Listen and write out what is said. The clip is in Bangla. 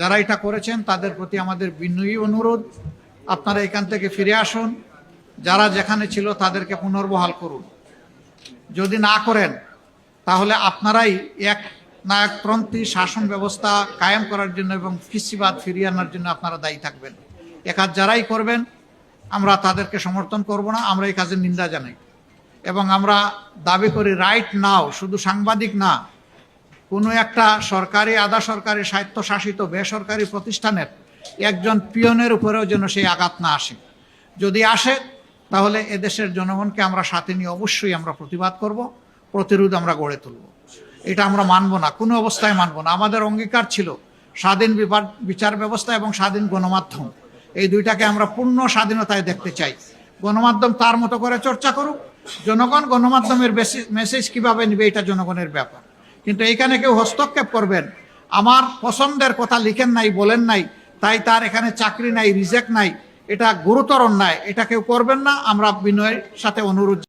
যারা এটা করেছেন তাদের প্রতি আমাদের বিনয়ী অনুরোধ, আপনারা এখান থেকে ফিরে আসুন। যারা যেখানে ছিল তাদেরকে পুনর্বহাল করুন। যদি না করেন তাহলে আপনারাই এক নায়কপন্থী শাসন ব্যবস্থা কায়েম করার জন্য এবং ফিসিবাদ ফিরিয়ে আনার জন্য আপনারা দায়ী থাকবেন। এ কাজ যারাই করবেন আমরা তাদেরকে সমর্থন করব না, আমরা এই কাজের নিন্দা জানাই এবং আমরা দাবি করি রাইট নাও, শুধু সাংবাদিক না, কোনো একটা সরকারি আধা সরকারি স্বায়ত্তশাসিত বেসরকারি প্রতিষ্ঠানের একজন পিয়নের উপরেও যেন সেই আঘাত না আসে। যদি আসে তাহলে এদেশের জনগণকে আমরা সাথে নিয়ে অবশ্যই আমরা প্রতিবাদ করব, প্রতিরোধ আমরা গড়ে তুলব। এটা আমরা মানব না, কোনো অবস্থায় মানব না। আমাদের অঙ্গীকার ছিল স্বাধীন বিচার ব্যবস্থা এবং স্বাধীন গণমাধ্যম, এই দুইটাকে আমরা পূর্ণ স্বাধীনতায় দেখতে চাই। গণমাধ্যম তার মতো করে চর্চা করুক, জনগণ গণমাধ্যমের মেসেজ কিভাবে নেবে এটা জনগণের ব্যাপার। কিন্তু এইখানে কেউ হস্তক্ষেপ করবেন, আমার পছন্দের কথা লিখেন নাই, বলেন নাই, তাই তার এখানে চাকরি নাই, রিজেক্ট নাই, এটা গুরুতর অন্যায়, এটা কেউ করবেন না। আমরা বিনয়ের সাথে অনুরোধ